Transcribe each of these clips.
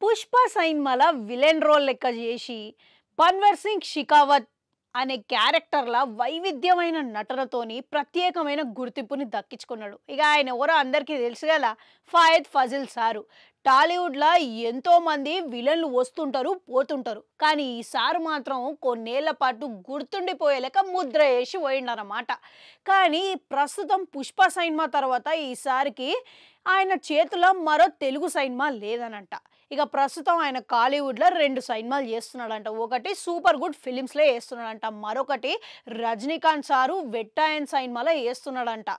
Pushpa సైన్మాల villain role లెక్క చేసి బన్వర్ సింగ్ షికావత్ అనే క్యారెక్టర్ల వైవిధ్యమైన నటనతోని ప్రత్యేకమైన గుర్తింపుని దక్కించుకున్నాడు. ఇక ఆయన ఎవరో అందరికీ తెలుసు కదా, ఫాయద్ ఫజిల్ సారు. టాలీవుడ్లో ఎంతో మంది విలన్లు వస్తుంటారు పోతుంటారు, కానీ ఈసారి మాత్రం కొన్నేళ్ల పాటు గుర్తుండిపోయేలాక ముద్ర వేసి పోయిండనమాట. కానీ ప్రస్తుతం పుష్ప సినిమా తర్వాత ఈసారికి ఆయన చేతిలో మరో తెలుగు సినిమా లేదనంట. ఇక ప్రస్తుతం ఆయన కాలీవుడ్లో 2 సినిమాలు చేస్తున్నాడంట. ఒకటి సూపర్ గుడ్ ఫిలిమ్స్లో చేస్తున్నాడంట, మరొకటి రజనీకాంత్ సారు వెట్టాయన్ సినిమాలో చేస్తున్నాడంట.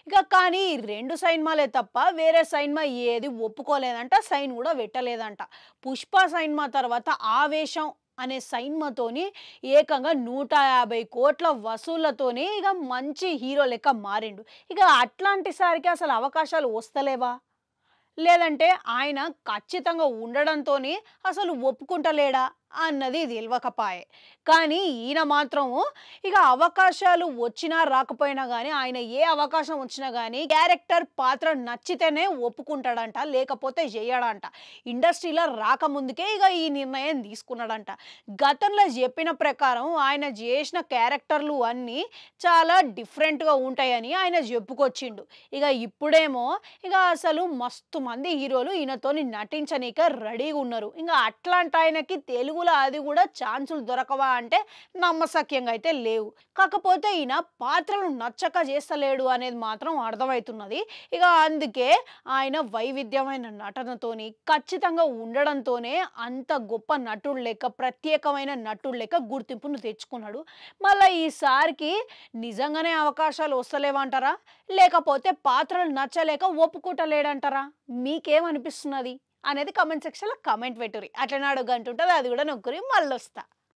ఇక కానీ ఈ 2 సినిమాలే తప్ప వేరే సినిమా ఏది ఒప్పుకోలేదంట, సైన్ కూడా పెట్టలేదంట. పుష్ప సినిమా తర్వాత ఆవేశం అనే సినిమాతోని ఏకంగా 150 కోట్ల వసూళ్లతోని ఇక మంచి హీరో లెక్క మారిండు. ఇక అట్లాంటి సారికి అసలు అవకాశాలు వస్తలేవా, లేదంటే ఆయన ఖచ్చితంగా ఉండడంతోని అసలు ఒప్పుకుంటలేడా అన్నది తెలియకపాయే. కానీ ఈయన మాత్రము ఇక అవకాశాలు వచ్చినా రాకపోయినా కానీ, ఆయన ఏ అవకాశం వచ్చినా కానీ క్యారెక్టర్ పాత్ర నచ్చితేనే ఒప్పుకుంటాడంట, లేకపోతే చేయడంట. ఇండస్ట్రీలో రాకముందుకే ఇక ఈ నిర్ణయం తీసుకున్నాడంట. గతంలో చెప్పిన ప్రకారం ఆయన చేసిన క్యారెక్టర్లు అన్నీ చాలా డిఫరెంట్గా ఉంటాయని ఆయన చెప్పుకొచ్చిండు. ఇక ఇప్పుడేమో ఇక అసలు మస్తు మంది హీరోలు ఈయనతోని నటించనీక రెడీగా ఉన్నారు. ఇంకా అట్లాంటి ఆయనకి తెలుగులో అది కూడా ఛాన్సులు దొరకవా అంటే నమ్మశక్యంగా అయితే లేవు. కాకపోతే ఈయన పాత్రలు నచ్చక చేస్తలేడు అనేది మాత్రం అర్థమవుతున్నది. ఇక అందుకే ఆయన వైవిధ్యమైన నటనతోని ఖచ్చితంగా ఉండడంతోనే అంత గొప్ప నటుడు లెక్క, ప్రత్యేకమైన నటుడు లెక్క గుర్తింపును తెచ్చుకున్నాడు. మళ్ళీ ఈసారికి నిజంగానే అవకాశాలు వస్తలేవంటారా, లేకపోతే పాత్రలు నచ్చలేక ఒప్పుకుంటలేడంటారా? మీకేమనిపిస్తున్నది అనేది కామెంట్ సెక్షన్లో కామెంట్ పెట్టుర్రి. అట్లనే అడుగుంటుంటుంది, అది కూడా నొక్కురి మళ్ళీ వస్తా.